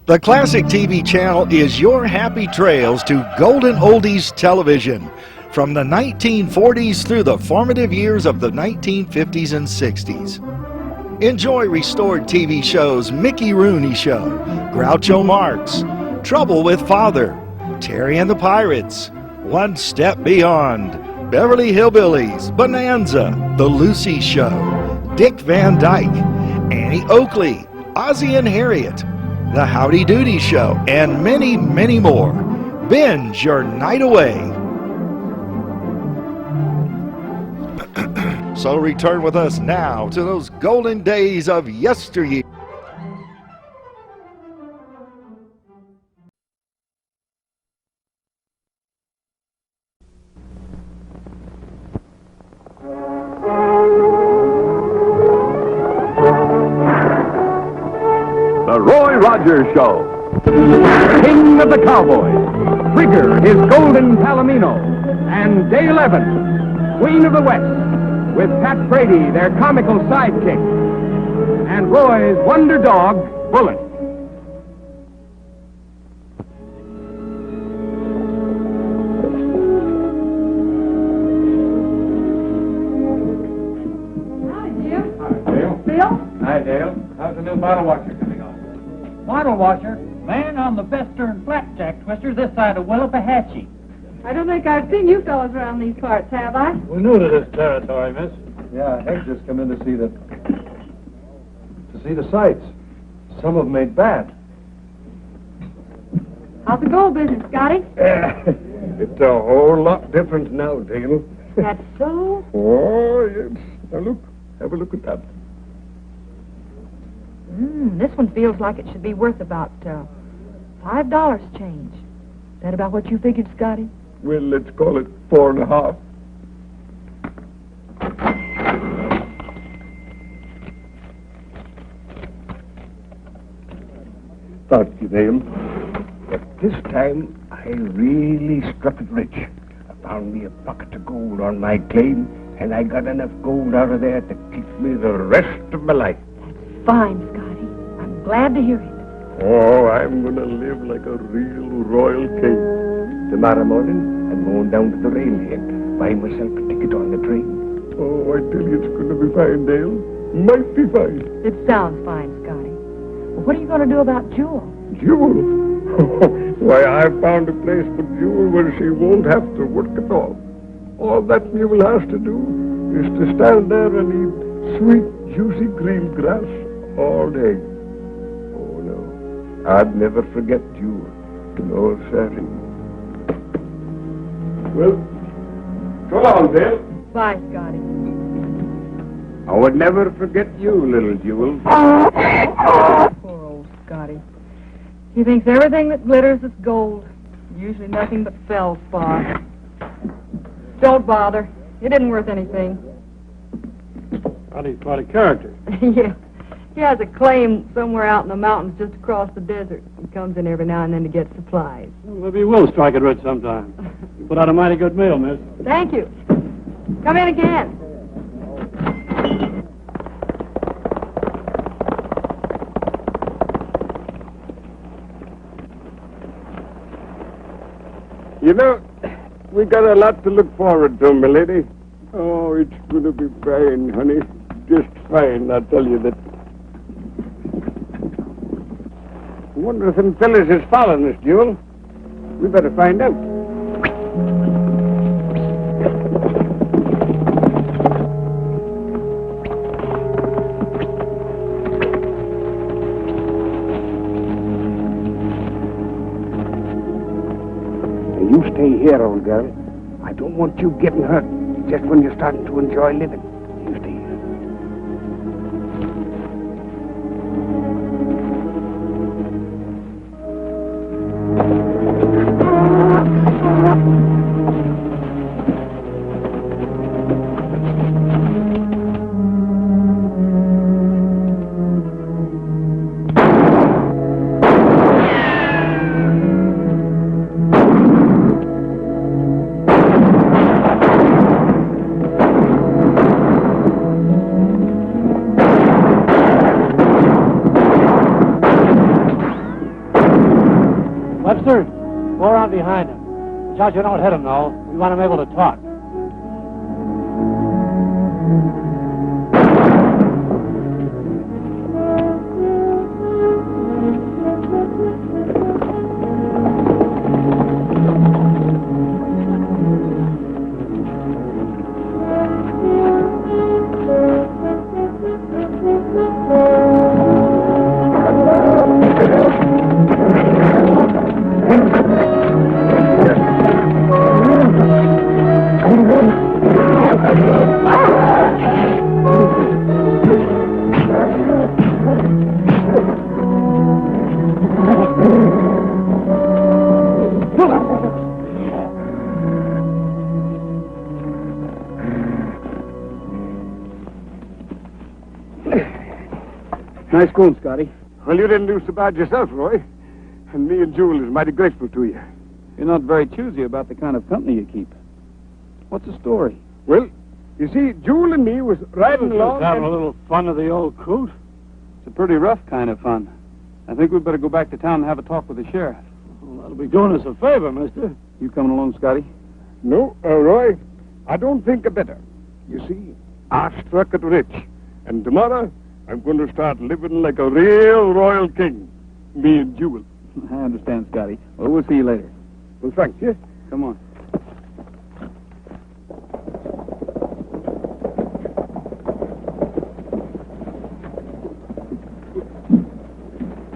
The Classic TV channel is your happy trails to golden oldies television from the 1940s through the formative years of the 1950s and 60s. Enjoy restored TV shows Mickey Rooney Show, Groucho Marx, Trouble with Father, Terry and the Pirates, One Step Beyond, Beverly Hillbillies, Bonanza, The Lucy Show, Dick Van Dyke, Annie Oakley, Ozzie and Harriet, The Howdy Doody Show, and many, many more. Binge your night away. So return with us now to those golden days of yesteryear. The Roy Rogers Show. King of the Cowboys. Trigger, his golden Palomino. And Dale Evans, Queen of the West, with Pat Brady, their comical sidekick. And Roy's wonder dog, Bullet. Hi, Dale. How's the new bottle washer coming on? Bottle washer? Man, I'm the best darn flapjack twister this side of Willapahachie. I don't think I've seen you fellas around these parts, have I? We're new to this territory, miss. Yeah, Hank just come in to see the sights. Some of them ain't bad. How's the gold business, Scotty? It's a whole lot different now, Dale. That's so? Oh, yes. Now look, have a look at that. This one feels like it should be worth about $5 change. Is that about what you figured, Scotty? Well, let's call it 4.5. Thank you, Dale. But this time, I really struck it rich. I found me a bucket of gold on my claim, and I got enough gold out of there to keep me the rest of my life. That's fine, Scotty. I'm glad to hear it. Oh, I'm going to live like a real royal king. Tomorrow morning, I'm going down to the railhead, buy myself a ticket on the train. Oh, I tell you, it's going to be fine, Dale. Mighty fine. It sounds fine, Scotty. Well, what are you going to do about Jewel? Jewel? Why, I've found a place for Jewel where she won't have to work at all. All that Jewel has to do is to stand there and eat sweet, juicy green grass all day. Oh, no. I'd never forget Jewel. No, sorry. Well, so long, Dale. Bye, Scotty. I would never forget you, little Jewel. Poor old Scotty. He thinks everything that glitters is gold. Usually nothing but feldspar. Don't bother. It isn't worth anything. Scotty's quite a character. Yeah. He has a claim somewhere out in the mountains just across the desert. He comes in every now and then to get supplies. Well, maybe he will strike it rich sometime. You put out a mighty good meal, miss. Thank you. Come in again. You know, we got a lot to look forward to, milady. Oh, it's going to be fine, honey. Just fine, I tell you that. I wonder if them fellas is following us, Jewel. We better find out. You stay here, old girl. I don't want you getting hurt just when you're starting to enjoy living. You stay here. Webster, go around behind him. Watch out you don't hit him, though. We want him able to talk. Nice goon, Scotty. Well, you didn't do so bad yourself, Roy. And me and Jewel is mighty grateful to you. You're not very choosy about the kind of company you keep. What's the story? Well, you see, Jewel and me was riding along Having and... a little fun of the old coot. It's a pretty rough kind of fun. I think we'd better go back to town and have a talk with the sheriff. Well, that'll be doing us a favor, mister. You coming along, Scotty? No, Roy, I don't think a better. You see, I struck it rich. And tomorrow, I'm going to start living like a real royal king. Me and Jewel. I understand, Scotty. Well, we'll see you later. Well, thanks, yeah? Come on.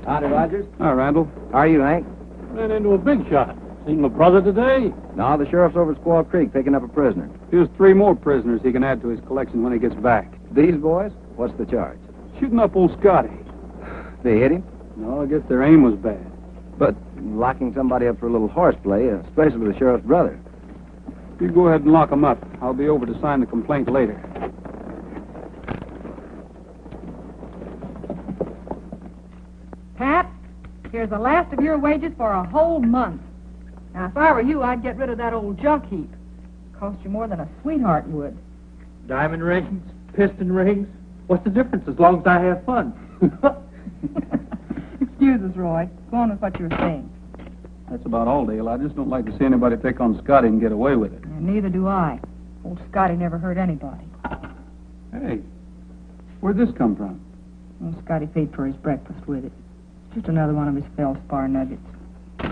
Howdy, Rogers. Hi, Randall. How are you, Hank? Ran into a big shot. Seen my brother today? No, the sheriff's over at Squaw Creek picking up a prisoner. Here's 3 more prisoners he can add to his collection when he gets back. These boys? What's the charge? Shooting up old Scotty. They hit him? No, I guess their aim was bad. But locking somebody up for a little horseplay, especially the sheriff's brother. You go ahead and lock him up. I'll be over to sign the complaint later. Pat, here's the last of your wages for a whole month. Now, if I were you, I'd get rid of that old junk heap. Cost you more than a sweetheart would. Diamond rings, piston rings. What's the difference as long as I have fun? Excuse us, Roy. Go on with what you were saying. That's about all, Dale. I just don't like to see anybody pick on Scotty and get away with it. And neither do I. Old Scotty never hurt anybody. Hey, where'd this come from? Old Scotty paid for his breakfast with it. Just another one of his feldspar nuggets.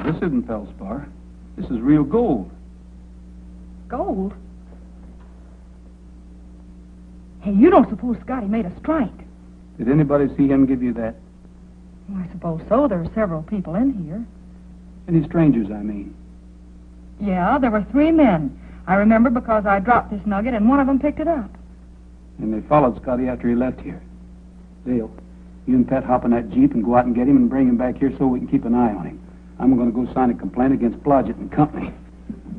This isn't feldspar. This is real gold. Gold? Hey, you don't suppose Scotty made a strike? Did anybody see him give you that? Well, I suppose so. There are several people in here. Any strangers, I mean. Yeah, there were 3 men. I remember because I dropped this nugget and one of them picked it up. And they followed Scotty after he left here. Dale, you and Pat hop in that Jeep and go out and get him and bring him back here so we can keep an eye on him. I'm going to go sign a complaint against Blodgett and Company.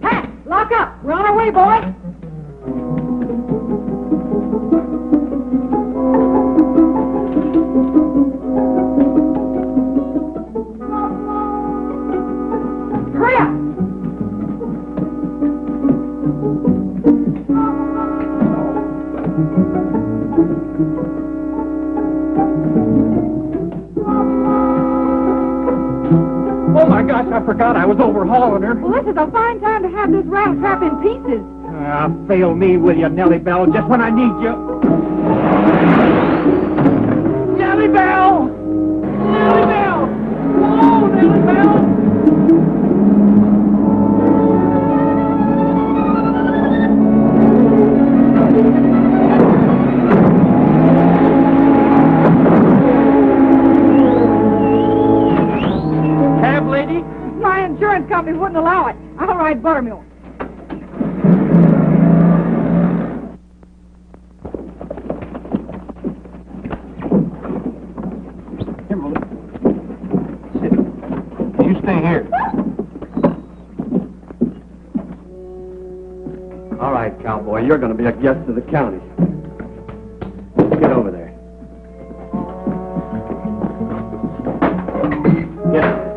Pat, lock up. We're on our way, boy. Hurry up. Oh, my gosh, I forgot I was overhauling her. Well, this is a fine time to have this rat trap in pieces. Fail me, will you, Nellybelle, just when I need you. Nellybelle! Nellybelle! Whoa, Nellybelle! Cab lady? My insurance company wouldn't allow it. I'll ride buttermilk. Kimberly, sit. You stay here. All right, cowboy, you're going to be a guest of the county. Get over there. Get.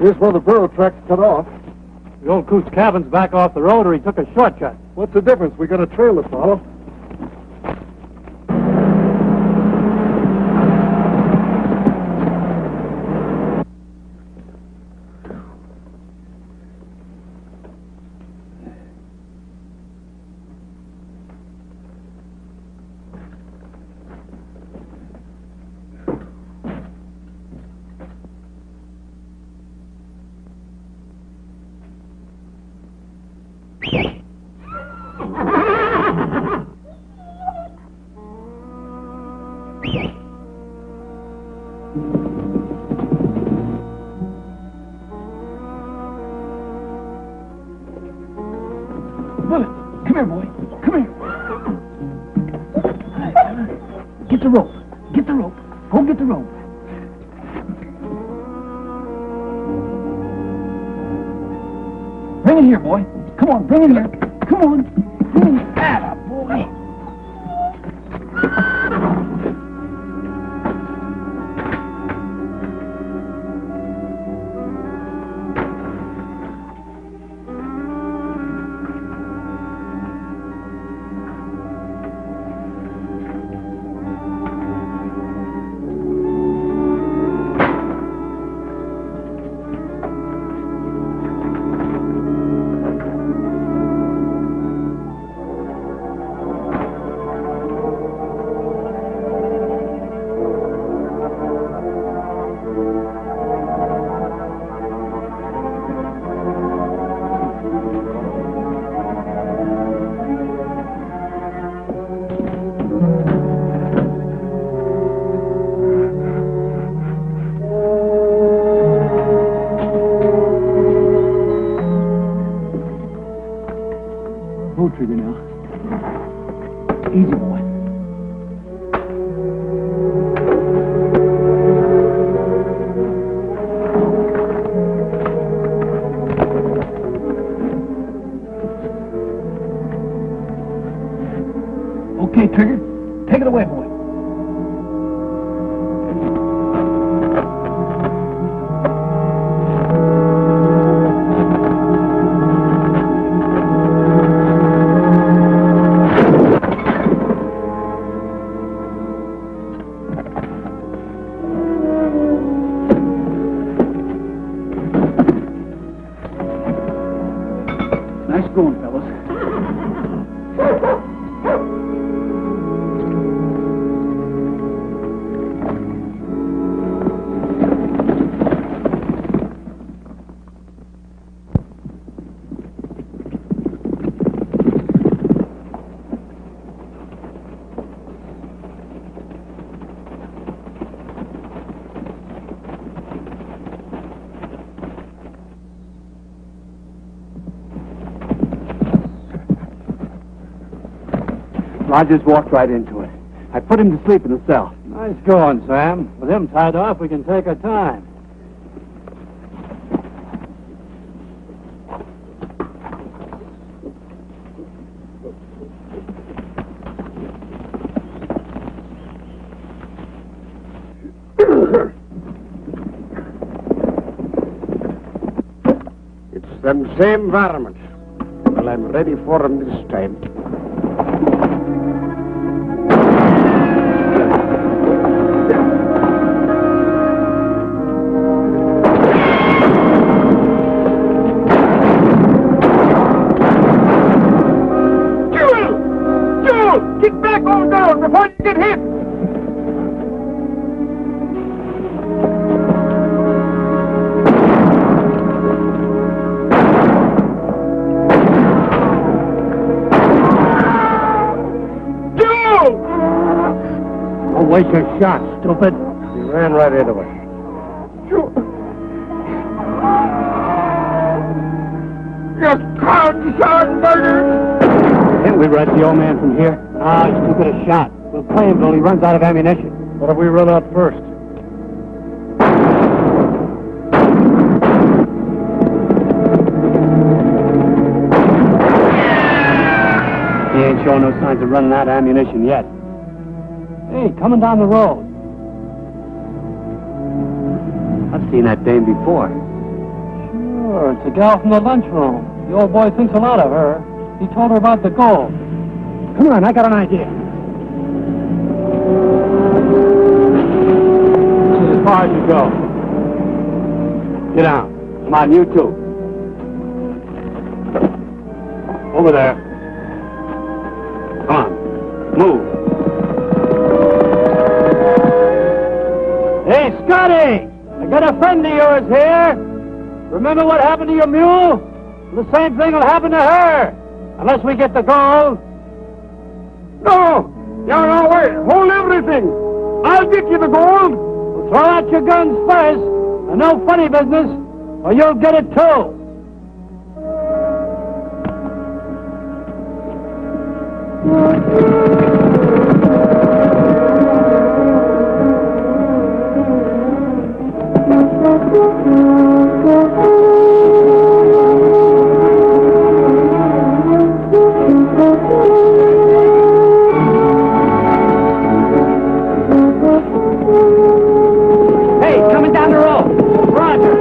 Here's where the burro tracks cut off. The old coot's cabin's back off the road, or he took a shortcut. What's the difference? We got a trail to follow. Come here, boy. Come here. Get the rope. Get the rope. Go get the rope. Bring it here, boy. Come on, bring it here. Come on. Bring it. Atta, boy. Trigger now. Easy, boy. Okay, Trigger. Take it away, boy. Nice going, fellas. Rogers walked right into it. I put him to sleep in the cell. Nice going, Sam. With him tied off, we can take our time. It's them same varmints. Well, I'm ready for them this time. Get back on down before you get hit! Don't waste your shot, stupid. He ran right into it. You can't son burgers! Can't we ride the old man from here? Ah, he's too good a shot. We'll play him till he runs out of ammunition. What if we run out first? He ain't showing no signs of running out of ammunition yet. Hey, coming down the road. I've seen that dame before. Sure, it's a gal from the lunchroom. The old boy thinks a lot of her. He told her about the gold. Come on, I got an idea. This is as far as you go. Get down. Come on, you too. Over there. Come on. Move. Hey, Scotty! I got a friend of yours here. Remember what happened to your mule? The same thing will happen to her. Unless we get the gold. No! No, wait! Hold everything! I'll get you the gold! Well, throw out your guns first, and no funny business, or you'll get it too. Hey, coming down the road. Roger.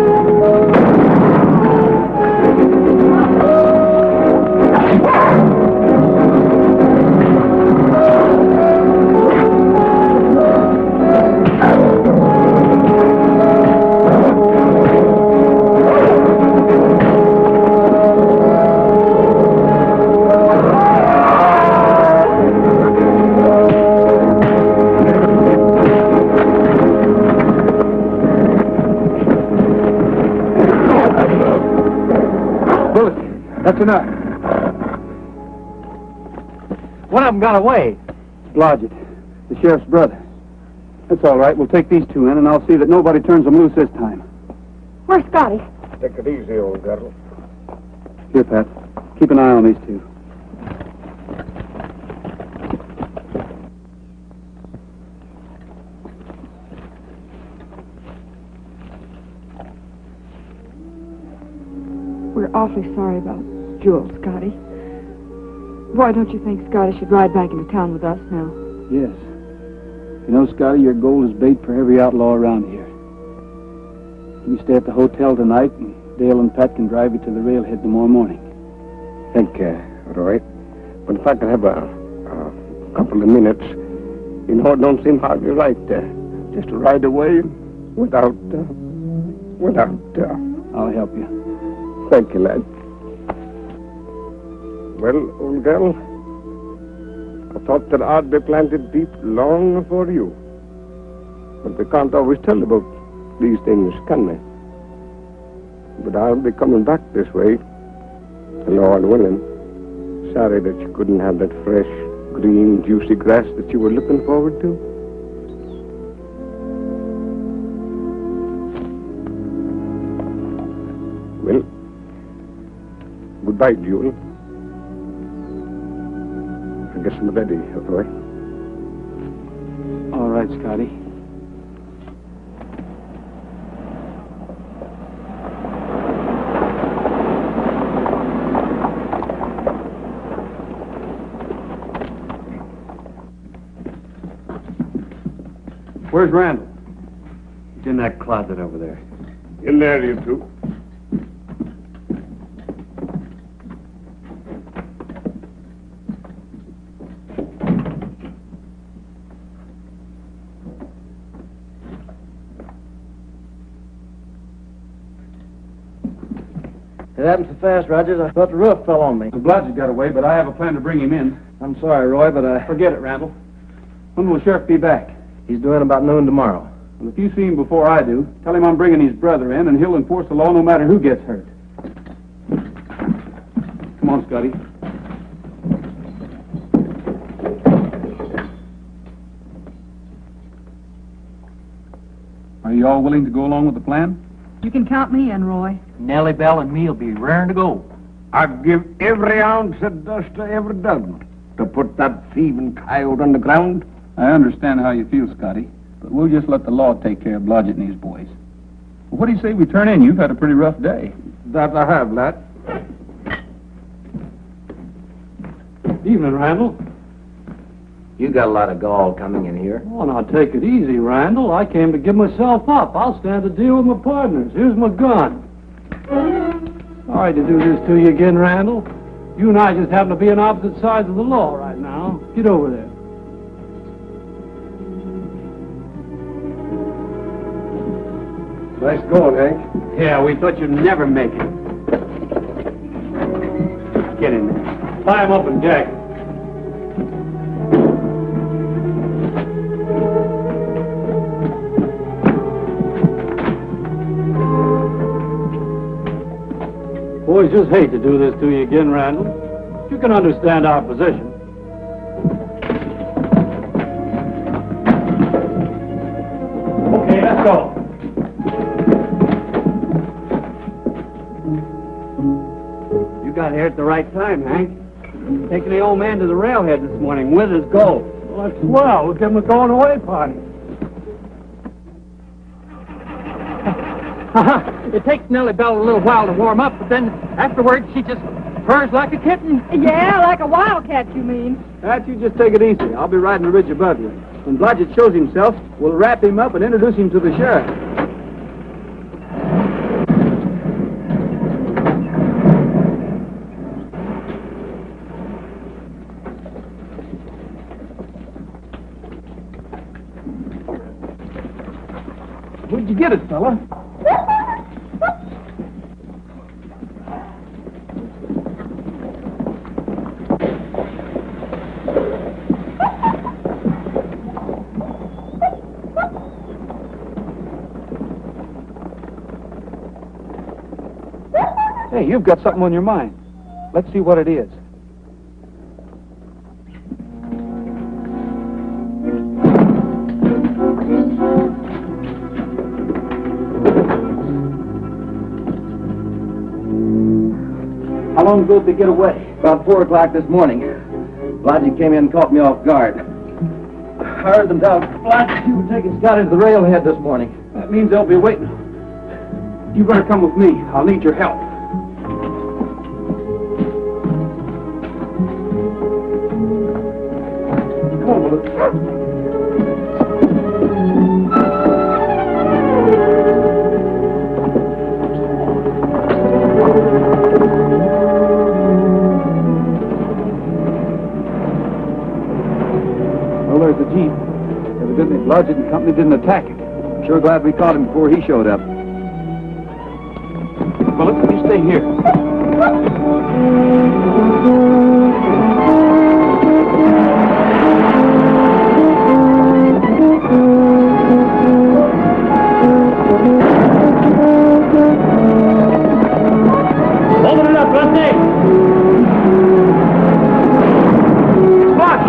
That's enough. One of them got away. Blodgett, the sheriff's brother. That's all right. We'll take these two in, and I'll see that nobody turns them loose this time. Where's Scotty? Take it easy, old girl. Here, Pat. Keep an eye on these two. We're awfully sorry about Jewel, Scotty. Why don't you think Scotty should ride back into town with us now? Yes. You know, Scotty, your gold is bait for every outlaw around here. You stay at the hotel tonight, and Dale and Pat can drive you to the railhead tomorrow morning. Thank you, Roy. But if I could have a couple of minutes, you know, it don't seem hardly right just to ride away without. I'll help you. Thank you, lad. Well, old girl, I thought that I'd be planted deep long before you. But we can't always tell about these things, can we? But I'll be coming back this way, the Lord willing. Sorry that you couldn't have that fresh, green, juicy grass that you were looking forward to. Well, goodbye, Jewel. I guess I'm ready, Roy. All right, Scotty. Where's Randall? He's in that closet over there. In there, you two. It happened so fast, Rogers, I thought the roof fell on me. The Blodgett got away, but I have a plan to bring him in. I'm sorry, Roy, but I... Forget it, Randall. When will the sheriff be back? He's doing about noon tomorrow. Well, if you see him before I do, tell him I'm bringing his brother in, and he'll enforce the law no matter who gets hurt. Come on, Scotty. Are you all willing to go along with the plan? You can count me in, Roy. Nellybelle and me'll be raring to go. I'd give every ounce of dust I ever done to put that thieving coyote on the ground. I understand how you feel, Scotty, but we'll just let the law take care of Blodgett and his boys. Well, what do you say we turn in? You've had a pretty rough day. That I have, lad. Evening, Randall. You got a lot of gall coming in here. Oh, now take it easy, Randall. I came to give myself up. I'll stand a deal with my partners. Here's my gun. Sorry to do this to you again, Randall. You and I just happen to be on opposite sides of the law right now. Get over there. Nice going, Hank. Yeah, we thought you'd never make it. Get in there. Tie him up and gag him. Boys just hate to do this to you again, Randall. You can understand our position. Okay, let's go. You got here at the right time, Hank. Taking the old man to the railhead this morning with his gold. Well, that's swell. We'll give him a going away party. It takes Nellybelle a little while to warm up, but then afterwards she just purrs like a kitten. Yeah, like a wildcat, you mean. Pat, you just take it easy. I'll be riding the ridge above you. When Blodgett shows himself, we'll wrap him up and introduce him to the sheriff. Where'd you get it, fella? Hey, you've got something on your mind. Let's see what it is. How long ago did they get away? About 4 o'clock this morning. Blodgett came in and caught me off guard. I heard them tell Blodgett you were taking Scotty to the railhead this morning. That means they'll be waiting. You better come with me. I'll need your help. Come on, Willis. Well, there's the jeep. Evidently, Blodgett and company didn't attack it. Sure glad we caught him before he showed up. Willis, you stay here. Open it up, Rusty! Watch!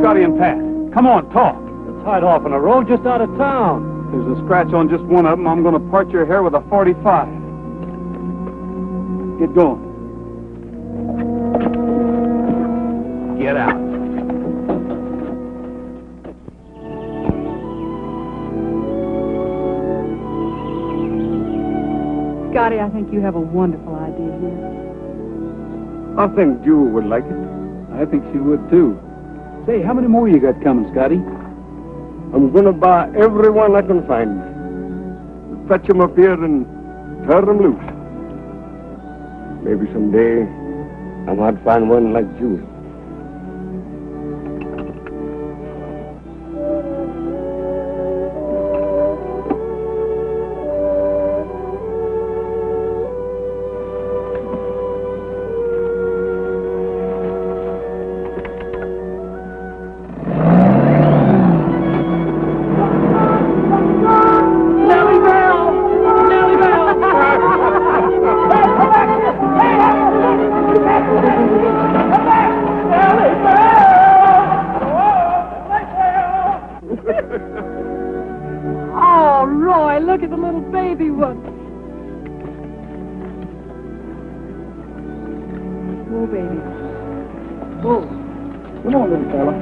Scotty and Pat. Come on, talk. They're tied off on a road just out of town. There's a scratch on just one of them. I'm going to part your hair with a 45. Get going. Get out. Scotty, I think you have a wonderful idea here. I think Jewel would like it. I think she would, too. Say, how many more you got coming, Scotty? I'm gonna buy everyone I can find. Fetch them up here and turn them loose. Maybe someday I might find one like Jewel. Roy, look at the little baby one. Oh, baby. Oh, come on, little fella.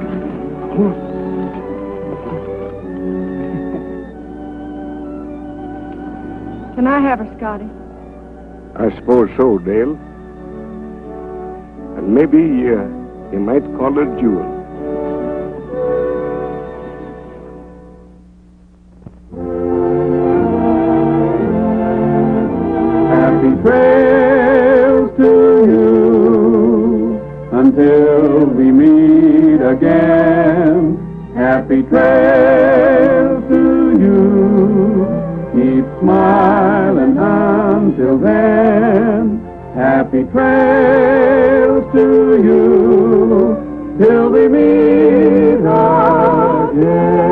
Can I have her, Scotty? I suppose so, Dale. And maybe you might call her Jewel. Happy trails to you until we meet again. Happy trails to you. Keep smiling until then. Happy trails to you till we meet again.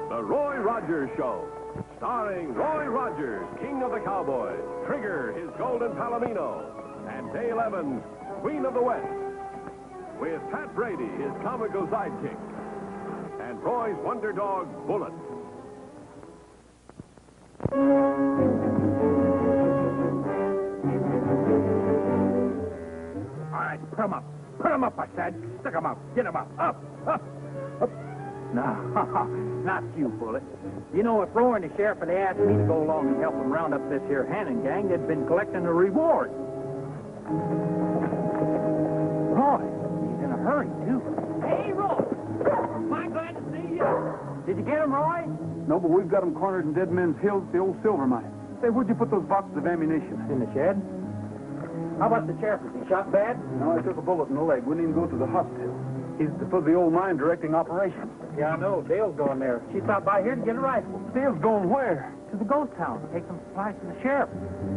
The Roy Rogers Show, starring Roy Rogers, King of the Cowboys, Trigger, his golden Palomino, and Dale Evans, Queen of the West, with Pat Brady, his comical sidekick, and Roy's wonder dog, Bullet. All right, put 'em up. Put 'em up, I said. Stick 'em up. Get 'em up. Up, up, up. No, not you, Bullet. You know, if Roy and the sheriff had asked me to go along and help them round up this here Hannon gang, they'd been collecting a reward. Roy, he's in a hurry, too. Hey, Roy! I'm glad to see you. Did you get him, Roy? No, but we've got them cornered in Dead Men's Hills, the old silver mine. Say, where'd you put those boxes of ammunition? In the shed. How about the sheriff? Is he shot bad? No, I took a bullet in the leg. Wouldn't even go to the hospital. He's for the old mine directing operations. Yeah, I know. Dale's going there. She stopped by here to get a rifle. Dale's going where? To the ghost town to take some supplies to the sheriff.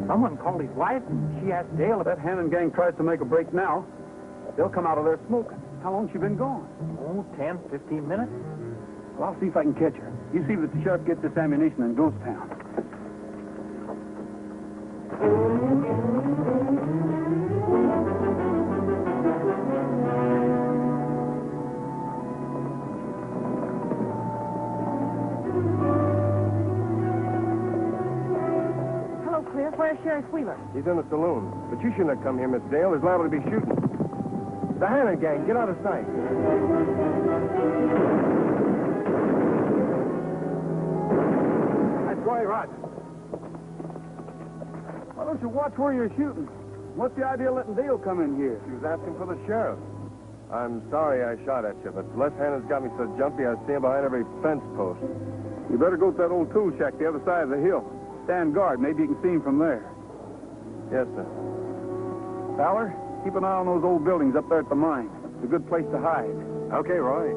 Someone called his wife, and she asked Dale if That Hannon gang tries to make a break now. They'll come out of there smoking. How long she been gone? Oh, 10, 15 minutes. Well, I'll see if I can catch her. You see that the sheriff gets this ammunition in Ghost Town. Hello, Cliff. Where's Sheriff Wheeler? He's in the saloon. But you shouldn't have come here, Miss Dale. There's liable to be shooting. The Hannon gang, get out of sight. That's Roy Rogers. Why don't you watch where you're shooting? What's the idea of letting Dale come in here? She was asking for the sheriff. I'm sorry I shot at you, but Les Hannon's got me so jumpy I stand behind every fence post. You better go to that old tool shack the other side of the hill. Stand guard. Maybe you can see him from there. Yes, sir. Fowler, keep an eye on those old buildings up there at the mine. It's a good place to hide. Okay, Roy.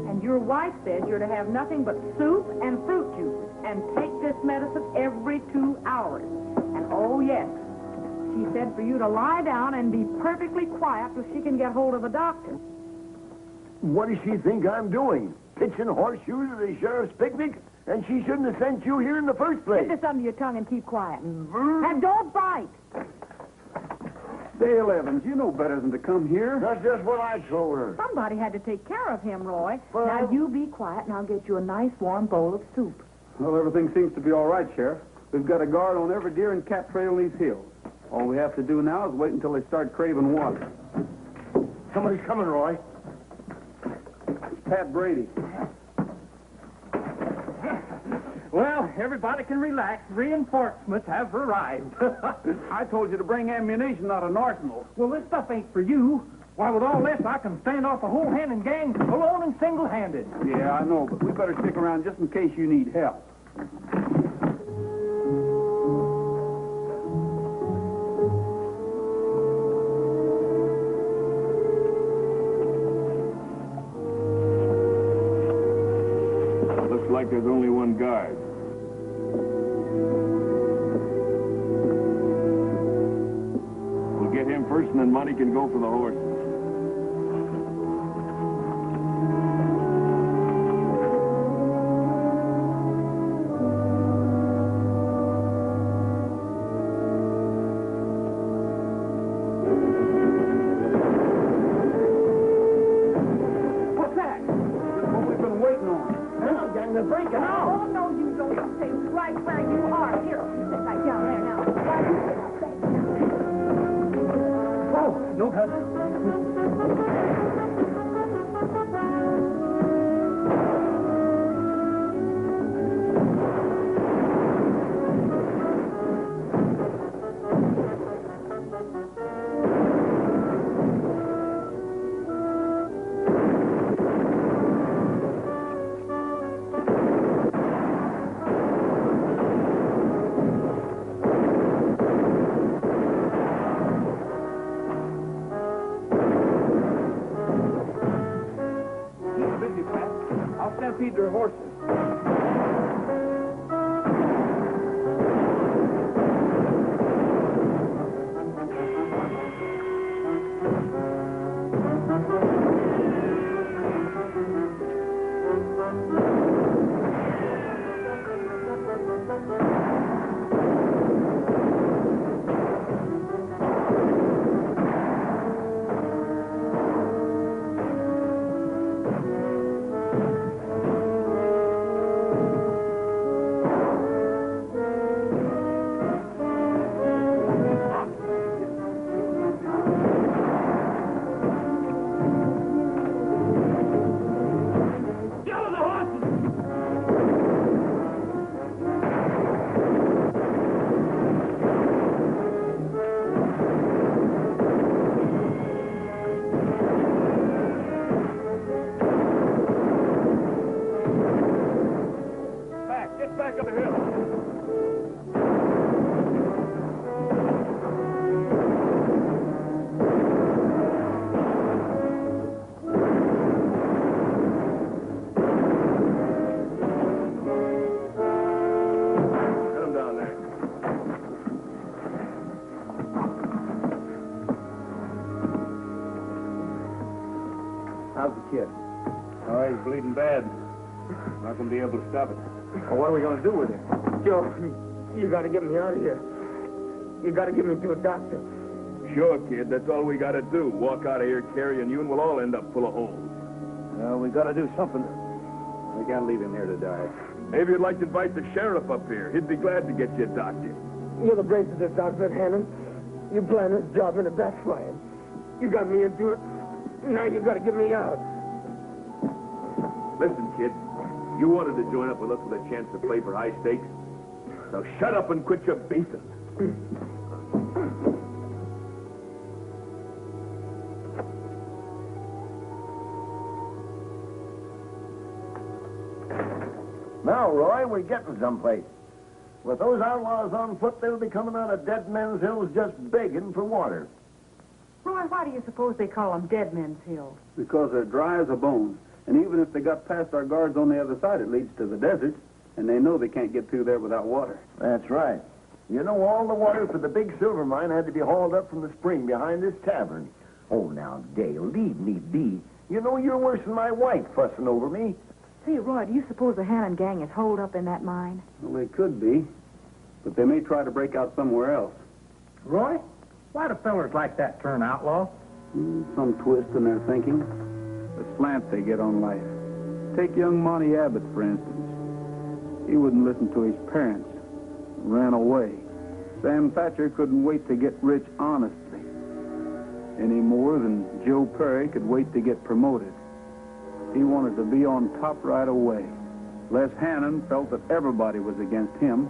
And your wife said you're to have nothing but soup and fruit juice and take this medicine every 2 hours. And oh, yes, she said for you to lie down and be perfectly quiet till she can get hold of a doctor. What does she think I'm doing? Pitching horseshoes at the sheriff's picnic? And she shouldn't have sent you here in the first place. Get this under your tongue and keep quiet. And don't bite. Dale Evans, you know better than to come here. That's just what I told her. Somebody had to take care of him, Roy. Well- Now, you be quiet, and I'll get you a nice warm bowl of soup. Well, everything seems to be all right, Sheriff. We've got a guard on every deer and cat trail in these hills. All we have to do now is wait until they start craving water. Somebody's coming, Roy. It's Pat Brady. Well, everybody can relax. Reinforcements have arrived. I told you to bring ammunition, not an arsenal. Well, this stuff ain't for you. Why, with all this, I can stand off a whole Hannon gang alone and single-handed. Yeah, I know, but we better stick around just in case you need help. Looks like there's only one guard. person and money can go for the horses. What's that? That's what we've been waiting on. Now, gang, they're breaking out. Oh, no, you don't. You stay right where you are. Here, you sit right down there now. Why you sit up there? Oh, no, Pat. Feed their horses. Back up the hill. Get him down there. How's the kid? Oh, he's bleeding bad. Not gonna be able to stop it. Well, what are we going to do with him? Joe, you got to get me out of here. You got to get me to a doctor. Sure, kid. That's all we got to do. Walk out of here carrying you, and we'll all end up full of holes. Well, we gotta do something. We can't leave him here to die. Maybe you'd like to invite the sheriff up here. He'd be glad to get you a doctor. You're the brains of this outfit, Hannon. You planned this job and it backfired. You got me into it. Now you got to get me out. Listen, kid. You wanted to join up with us with a chance to play for high stakes. Now shut up and quit your beefing. Now, Roy, we're getting someplace. With those outlaws on foot, they'll be coming out of Dead Men's Hills just begging for water. Roy, why do you suppose they call them Dead Men's Hills? Because they're dry as a bone. And even if they got past our guards on the other side, it leads to the desert. And they know they can't get through there without water. That's right. You know, all the water for the big silver mine had to be hauled up from the spring behind this tavern. Oh, now, Dale, leave me be. You know you're worse than my wife fussing over me. Say, Roy, do you suppose the Hannon gang is holed up in that mine? Well, they could be. But they may try to break out somewhere else. Roy, why do fellers like that turn outlaw? Some twist in their thinking. The slant they get on life. Take young Monty Abbott, for instance. He wouldn't listen to his parents. Ran away. Sam Thatcher couldn't wait to get rich honestly. Any more than Joe Perry could wait to get promoted. He wanted to be on top right away. Les Hannon felt that everybody was against him,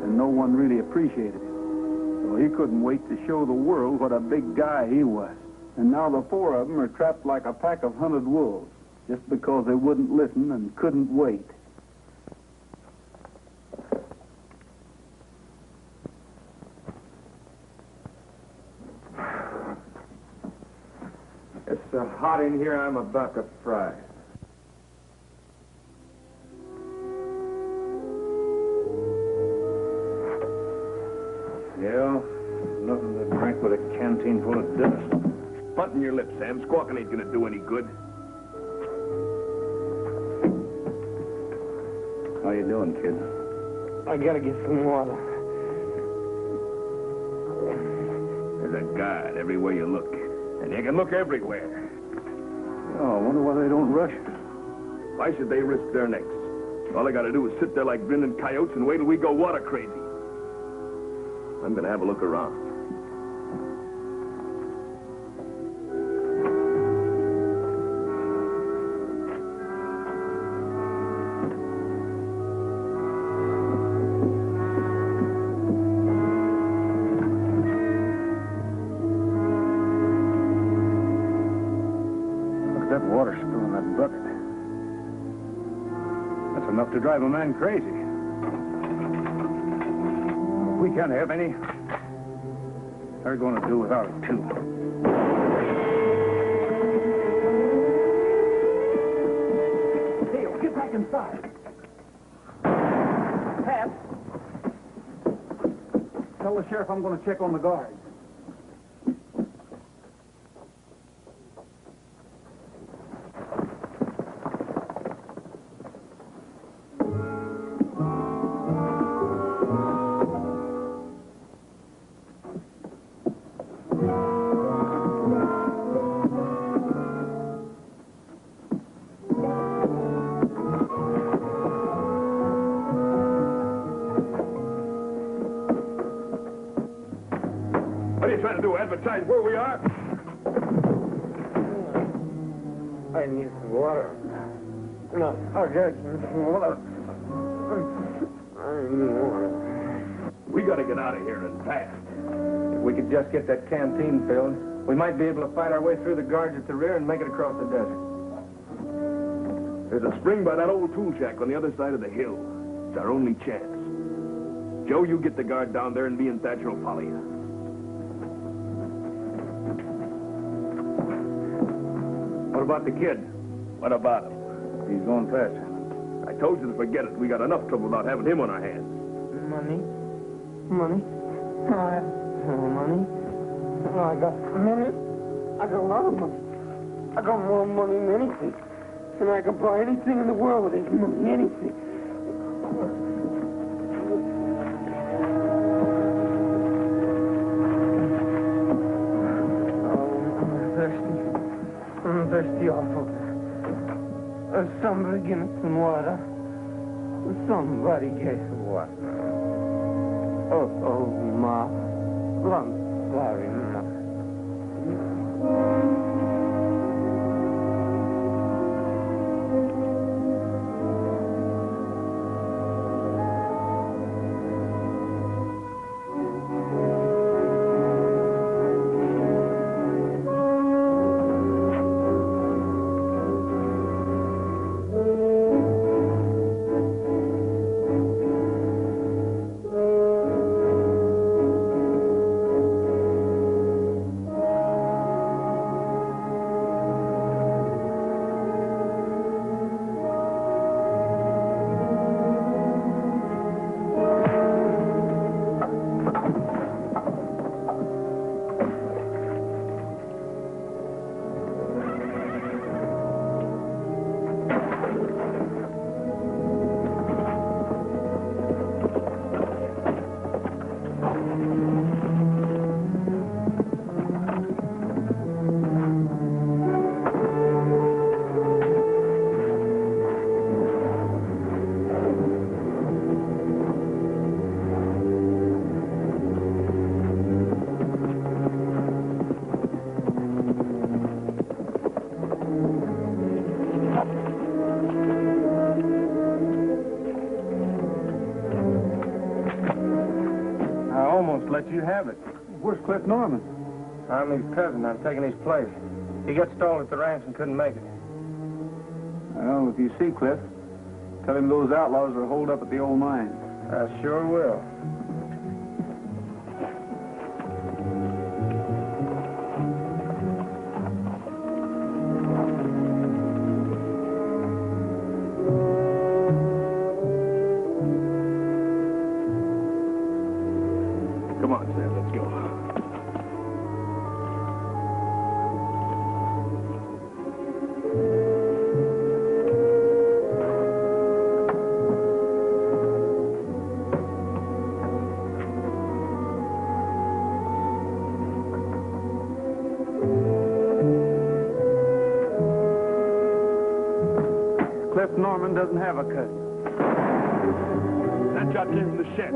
and no one really appreciated him. So he couldn't wait to show the world what a big guy he was. And now the four of them are trapped like a pack of hunted wolves, just because they wouldn't listen and couldn't wait. It's so hot in here, I'm about to fry. Yeah, Nothing to drink with a canteen full of dust. Button your lips, Sam. Squawking ain't gonna do any good. How you doing, kid? I gotta get some water. There's a guard everywhere you look. And you can look everywhere. Oh, I wonder why they don't rush us. Why should they risk their necks? All they gotta do is sit there like grinning coyotes and wait till we go water crazy. I'm gonna have a look around. Water spill in that bucket. That's enough to drive a man crazy. If we can't have any, they're going to do without it, too. Dale, get back inside. Pat, tell the sheriff I'm going to check on the guards. What are you trying to do, advertise where we are? I need some water. No, I got some water. I need water. We gotta get out of here and fast. If we could just get that canteen filled, we might be able to fight our way through the guards at the rear and make it across the desert. There's a spring by that old tool shack on the other side of the hill. It's our only chance. Joe, you get the guard down there and me and Thatcher will follow you. What about the kid? What about him? He's going faster. I told you to forget it. We got enough trouble without having him on our hands. Money? Money? I have no money. I got money. I got a lot of money. I got more money than anything. And I can buy anything in the world with this money, anything. I'm thirsty awful. Somebody give me some water. Somebody get some water. Oh, Ma. I'm sorry, Ma. Let you have it. Where's Cliff Norman? I'm his cousin. I'm taking his place. He got stalled at the ranch and couldn't make it. Well, if you see Cliff, tell him those outlaws are holed up at the old mine. I sure will. Come on, Sam, let's go. Unless Norman doesn't have a cousin. That shot came from the shed.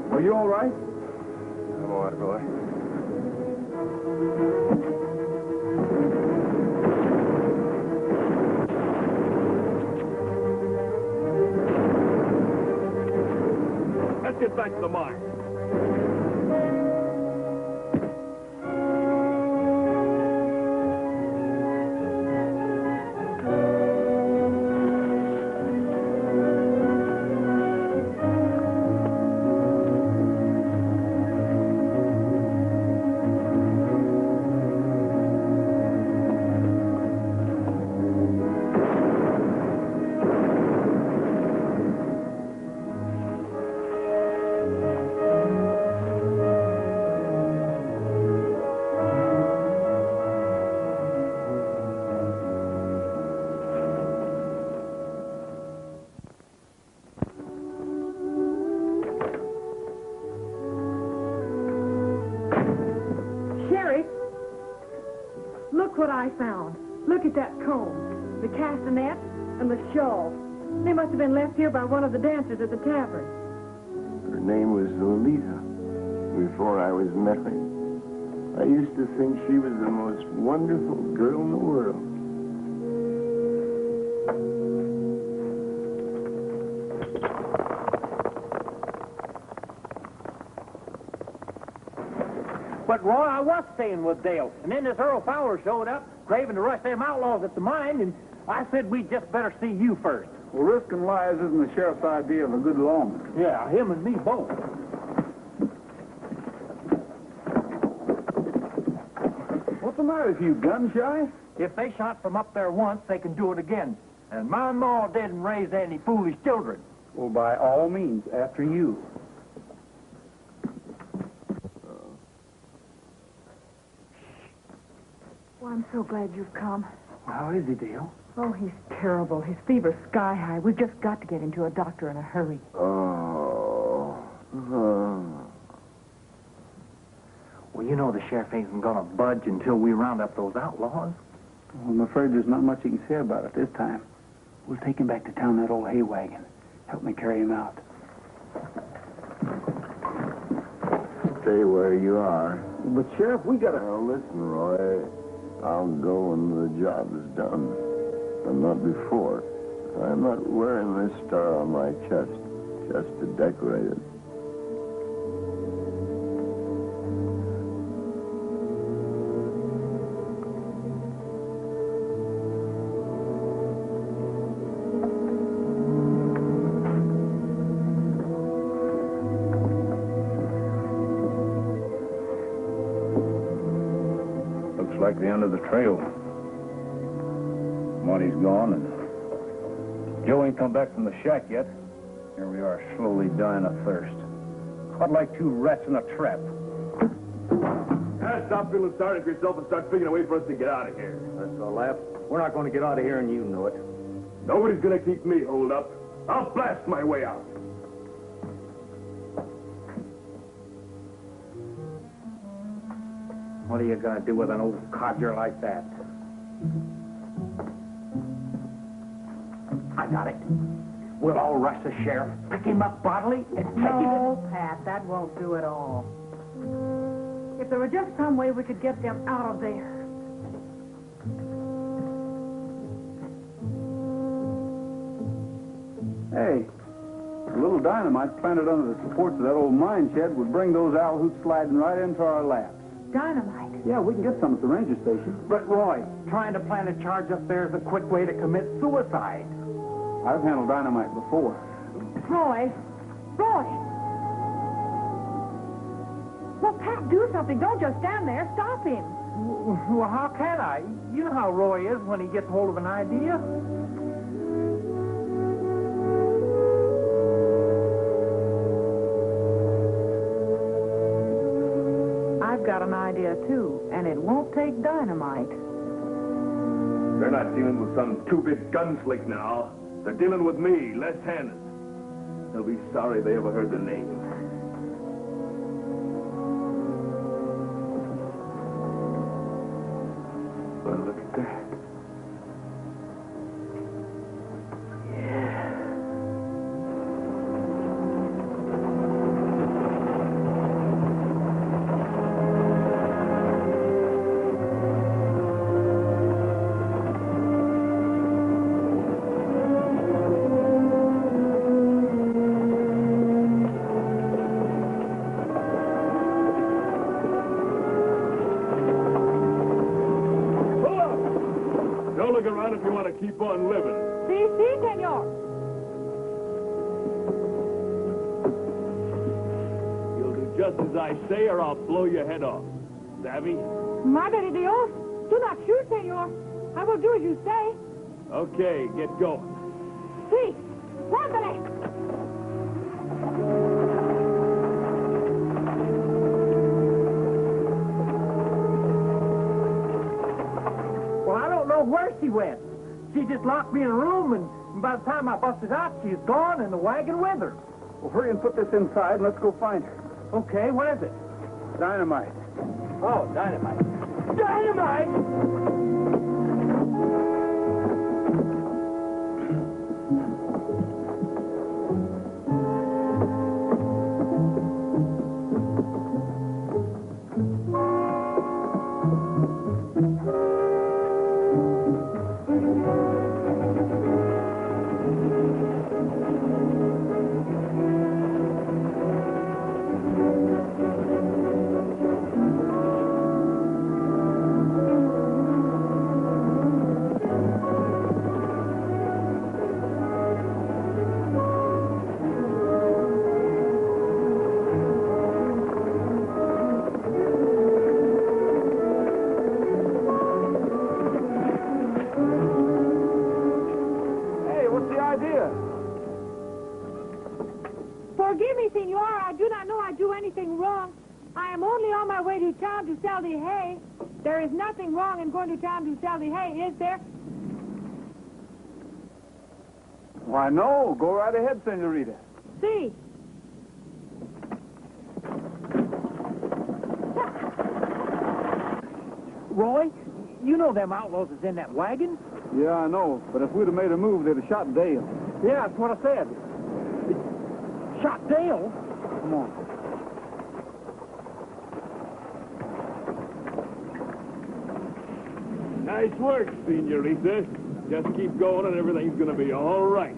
Are you all right? I'm all right, boy. Let's get back to the mine. What I found. Look at that comb, the castanet, and the shawl. They must have been left here by one of the dancers at the tavern. Her name was Lolita. Before I was married, I used to think she was the most wonderful girl in the world. But, Roy, I was staying with Dale. And then this Earl Fowler showed up, craving to rush them outlaws at the mine, and I said we'd just better see you first. Well, risking lives isn't the sheriff's idea of a good lawman. Yeah, him and me both. What's the matter with you, gun shy? If they shot from up there once, they can do it again. And my ma didn't raise any foolish children. Well, by all means, after you. Well, I'm so glad you've come. How is he, Dale? Oh, he's terrible. His fever's sky high. We've just got to get him to a doctor in a hurry. Oh. Well, you know the sheriff ain't gonna budge until we round up those outlaws. Well, I'm afraid there's not much he can say about it this time. We'll take him back to town in that old hay wagon. Help me carry him out. Stay where you are. But, Sheriff, we gotta... Now, listen, Roy. I'll go when the job is done. But not before. I'm not wearing this star on my chest just to decorate it. Like the end of the trail. Money's gone, and Joe ain't come back from the shack yet. Here we are, slowly dying of thirst. Caught like two rats in a trap. Stop feeling sorry for yourself and start figuring a way for us to get out of here. That's a laugh. We're not going to get out of here, and you know it. Nobody's going to keep me holed up. I'll blast my way out. What are you gonna do with an old codger like that? I got it. We'll all rush the sheriff, pick him up bodily, and take him. No, Pat, that won't do at all. If there were just some way we could get them out of there. Hey, a little dynamite planted under the supports of that old mine shed would bring those owl hoots sliding right into our laps. Dynamite? Yeah, we can get some at the ranger station. But, Roy, trying to plant a charge up there is a quick way to commit suicide. I've handled dynamite before. Roy! Roy! Well, Pat, do something. Don't just stand there. Stop him. Well, how can I? You know how Roy is when he gets hold of an idea. I've got an idea, too, and it won't take dynamite. They're not dealing with some two-bit gunslick now. They're dealing with me, Les Hannon. They'll be sorry they ever heard the name. Well, look at that. If you want to keep on living. Si, senor. You'll do just as I say or I'll blow your head off. Savvy? Madre de Dios. Do not shoot, senor. I will do as you say. Okay, get going. Si. Ándale. Well, I don't know where she went. She just locked me in a room, and by the time I busted out, she's gone and the wagon with her. Well, hurry and put this inside and let's go find her. Okay, what is it? Dynamite. Oh, dynamite. Dynamite! Forgive me, senor. I do not know I do anything wrong. I am only on my way to town to sell the hay. There is nothing wrong in going to town to sell the hay, is there? Why, no. Go right ahead, senorita. See. Roy, you know them outlaws is in that wagon? Yeah, I know. But if we'd have made a move, they'd have shot Dale. Yeah, that's what I said. Shot Dale? Come on. Nice work, senorita. Just keep going and everything's gonna be all right.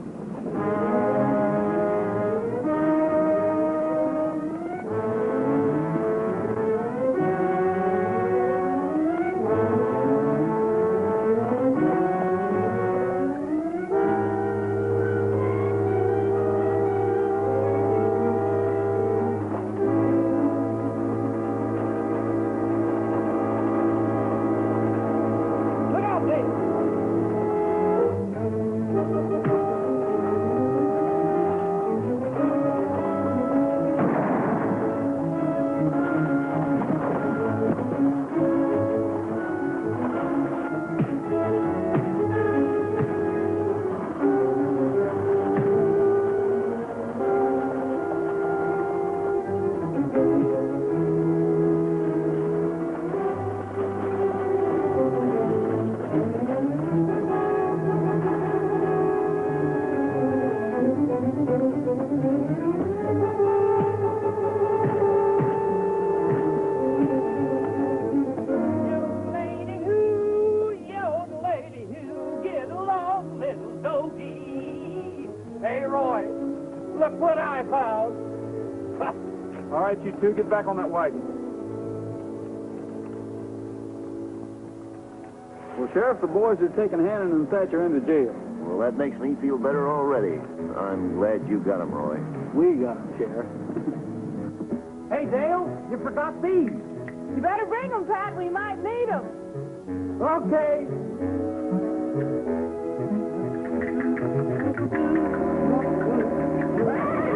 right, you two. Get back on that wagon. Well, Sheriff, the boys are taking Hannon and Thatcher into jail. Well, that makes me feel better already. I'm glad you got him, Roy. We got him, Sheriff. Hey, Dale, you forgot these. You better bring them, Pat. We might need them. Okay.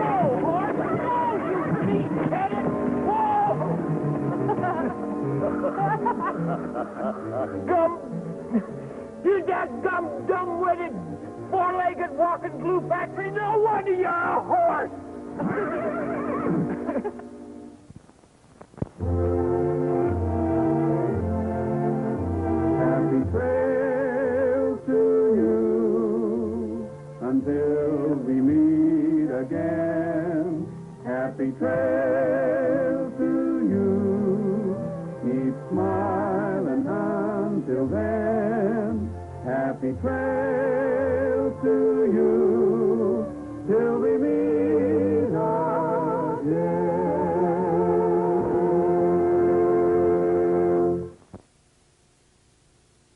Whoa, horse! Whoa, you meat-headed! Whoa! Gum! You that dumb-witted, four-legged walking glue factory! No wonder you're a horse! Happy trail to you until we meet again. Happy trail to you. Keep smiling until then. Happy trail.